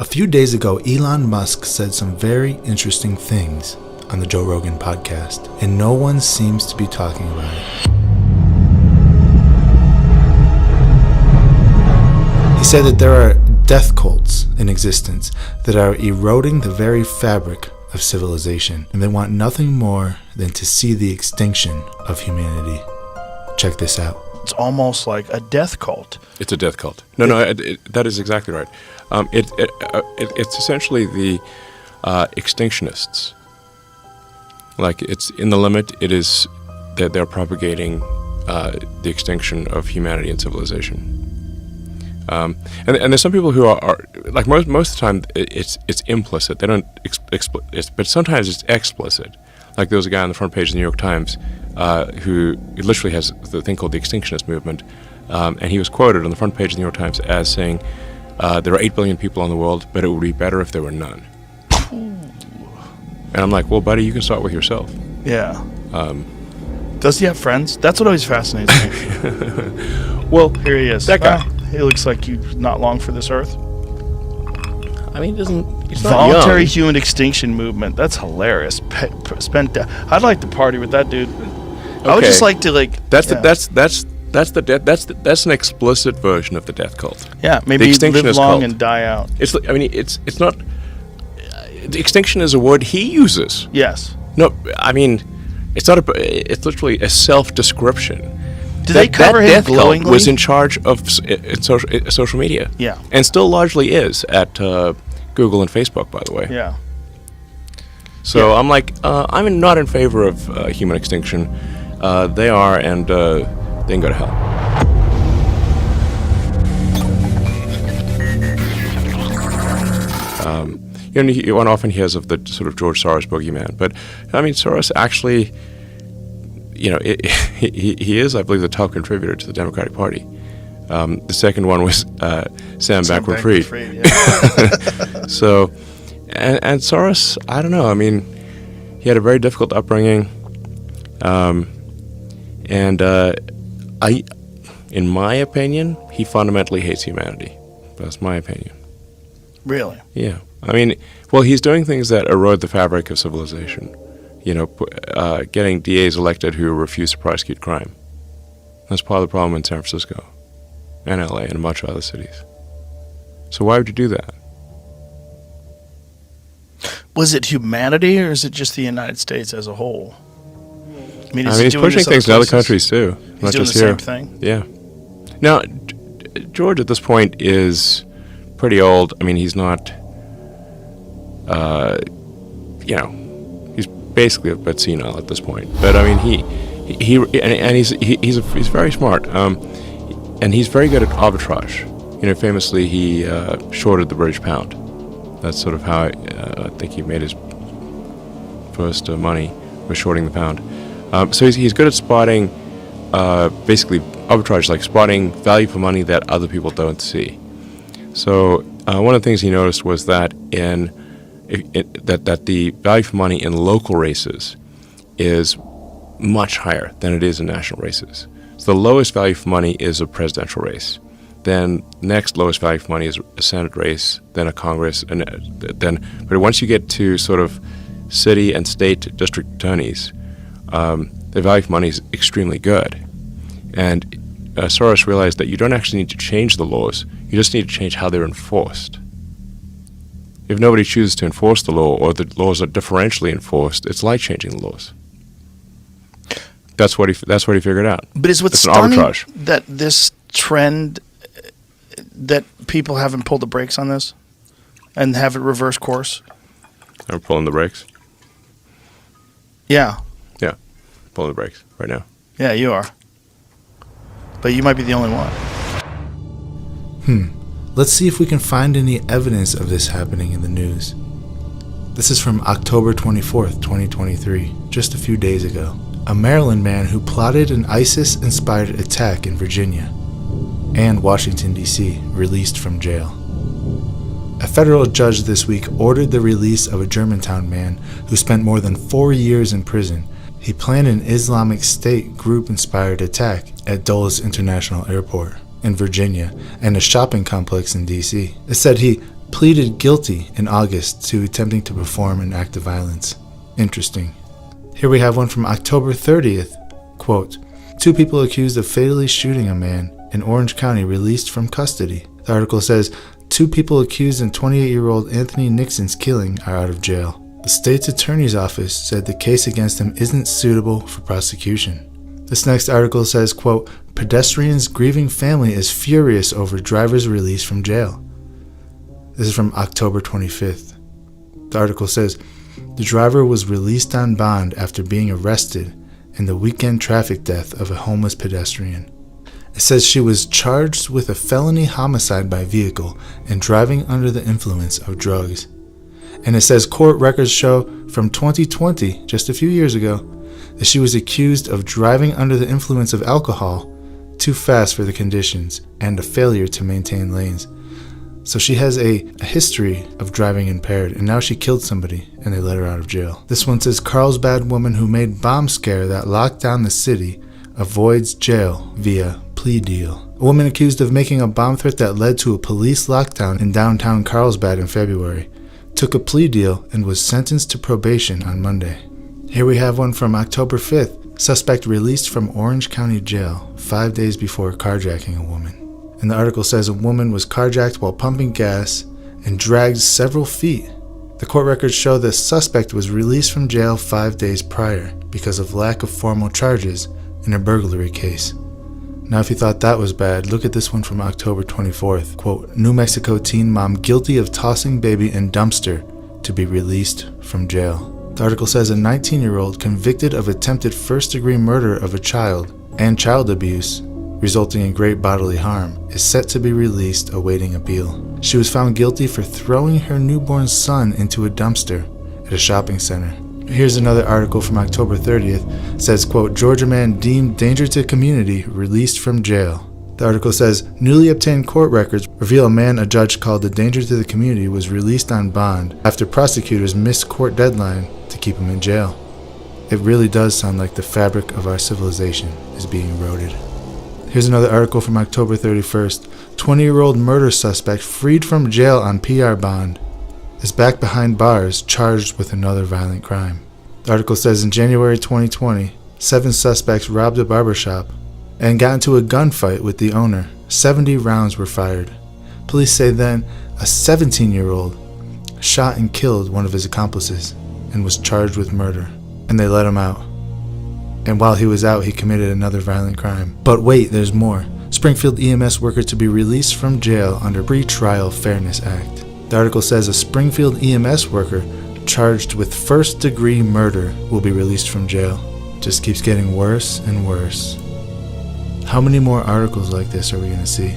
A few days ago, Elon Musk said some very interesting things on the Joe Rogan podcast, and no one seems to be talking about it. He said that there are death cults in existence that are eroding the very fabric of civilization, and they want nothing more than to see the extinction of humanity. Check this out. It's almost like a death cult. It's a death cult. No, that is exactly right. It's essentially the extinctionists. Like, it's in the limit. It is that they're propagating the extinction of humanity and civilization. And there's some people who are like most of the time it's implicit. They don't but sometimes it's explicit. Like, there was a guy on the front page of the New York Times who literally has the thing called the extinctionist movement, and he was quoted on the front page of the New York Times as saying, there are 8 billion people in the world, but it would be better if there were none. And I'm like, well, buddy, you can start with yourself. Yeah. Does he have friends? That's what always fascinates me. Well, here he is. That guy. He looks like he's not long for this earth. I mean, he's not Voluntary young. human extinction movement. That's hilarious. I'd like to party with that dude. I would just like to That's an explicit version of the death cult. Yeah, maybe the extinctionist live long cult. and die out. It's not. The extinction is a word he uses. Yes. No, I mean, it's not. It's literally a self-description. Did they cover him glowingly? Cult was in charge of social media. Yeah. And still largely is at Google and Facebook, by the way. Yeah. So I'm like, I'm not in favor of human extinction. They are, and they can go to hell. One often hears of the sort of George Soros boogeyman, but I mean, Soros actually, he is, I believe, the top contributor to the Democratic Party. The second one was Sam Bankman-Fried. Yeah. So, and Soros, I don't know. I mean, he had a very difficult upbringing, and in my opinion, he fundamentally hates humanity. That's my opinion. Really? Yeah. I mean, well, he's doing things that erode the fabric of civilization. Getting DAs elected who refuse to prosecute crime. That's part of the problem in San Francisco and LA and a bunch of other cities. So why would you do that? Was it humanity, or is it just the United States as a whole? I mean, he's pushing things in other countries too, not just here. He's doing the same thing? Yeah. Now, George at this point is pretty old. I mean, he's not, he's basically a bit senile at this point. But I mean, he's very smart, and he's very good at arbitrage. Famously, he shorted the British pound. That's sort of how I think he made his first money, was shorting the pound. So he's good at spotting, basically arbitrage, like spotting value for money that other people don't see. So one of the things he noticed was that that the value for money in local races is much higher than it is in national races. So the lowest value for money is a presidential race. Then next lowest value for money is a Senate race, then a Congress, and but once you get to sort of city and state district attorneys, the value for money is extremely good. And Soros realized that you don't actually need to change the laws, you just need to change how they're enforced. If nobody chooses to enforce the law, or the laws are differentially enforced, it's like changing the laws. That's what he figured out. But is what's stunning that this trend, that people haven't pulled the brakes on this and have it reverse course? I'm pulling the brakes. Yeah. Yeah, pulling the brakes right now. Yeah, you are. But you might be the only one. Let's see if we can find any evidence of this happening in the news. This is from October 24th, 2023, just a few days ago. A Maryland man who plotted an ISIS-inspired attack in Virginia and Washington, D.C., released from jail. A federal judge this week ordered the release of a Germantown man who spent more than 4 years in prison. He planned an Islamic State group-inspired attack at Dulles International Airport in Virginia and a shopping complex in D.C. It said he pleaded guilty in August to attempting to perform an act of violence. Interesting. Here we have one from October 30th. Quote, 2 people accused of fatally shooting a man in Orange County released from custody. The article says 2 people accused in 28-year-old Anthony Nixon's killing are out of jail. The state's attorney's office said the case against him isn't suitable for prosecution. This next article says, quote, pedestrian's grieving family is furious over driver's release from jail. This is from October 25th. The article says, the driver was released on bond after being arrested in the weekend traffic death of a homeless pedestrian. It says she was charged with a felony homicide by vehicle and driving under the influence of drugs. And it says court records show from 2020, just a few years ago, that she was accused of driving under the influence of alcohol, too fast for the conditions, and a failure to maintain lanes. So she has a history of driving impaired, and now she killed somebody, and they let her out of jail. This one says Carlsbad woman who made bomb scare that locked down the city avoids jail via plea deal. A woman accused of making a bomb threat that led to a police lockdown in downtown Carlsbad in February took a plea deal and was sentenced to probation on Monday. Here we have one from October 5th. Suspect released from Orange County Jail 5 days before carjacking a woman. And the article says a woman was carjacked while pumping gas and dragged several feet. The court records show the suspect was released from jail 5 days prior because of lack of formal charges in a burglary case. Now, if you thought that was bad, look at this one from October 24th. Quote, New Mexico teen mom guilty of tossing baby in dumpster to be released from jail. The article says a 19-year-old convicted of attempted first-degree murder of a child and child abuse, resulting in great bodily harm, is set to be released awaiting appeal. She was found guilty for throwing her newborn son into a dumpster at a shopping center. Here's another article from October 30th. It says, quote, Georgia man deemed danger to community released from jail. The article says, newly obtained court records reveal a man a judge called a danger to the community was released on bond after prosecutors missed court deadline to keep him in jail. It really does sound like the fabric of our civilization is being eroded. Here's another article from October 31st. 20-year-old murder suspect freed from jail on PR bond is back behind bars charged with another violent crime. The article says in January 2020, 7 suspects robbed a barbershop and got into a gunfight with the owner. 70 rounds were fired. Police say then a 17-year-old shot and killed one of his accomplices and was charged with murder, and they let him out. And while he was out, he committed another violent crime. But wait, there's more. Springfield EMS worker to be released from jail under Pre-Trial Fairness Act. The article says a Springfield EMS worker charged with first-degree murder will be released from jail. Just keeps getting worse and worse. How many more articles like this are we going to see?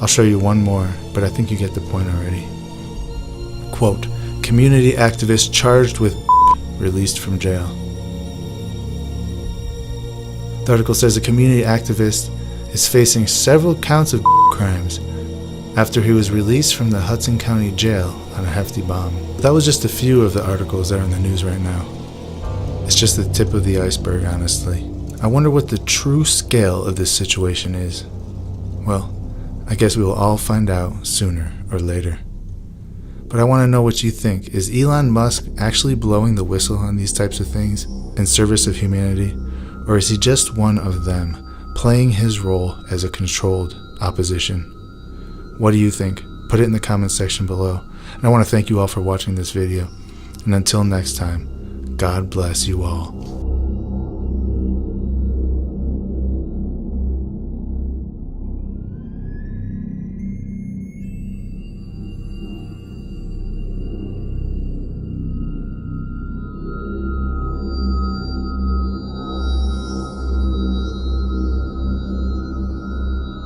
I'll show you one more, but I think you get the point already. Quote, community activist charged with released from jail. The article says a community activist is facing several counts of crimes after he was released from the Hudson County Jail on a hefty bond. That was just a few of the articles that are in the news right now. It's just the tip of the iceberg, honestly. I wonder what the true scale of this situation is. Well, I guess we will all find out sooner or later. But I want to know what you think. Is Elon Musk actually blowing the whistle on these types of things in service of humanity? Or is he just one of them, playing his role as a controlled opposition? What do you think? Put it in the comments section below. And I want to thank you all for watching this video. And until next time, God bless you all.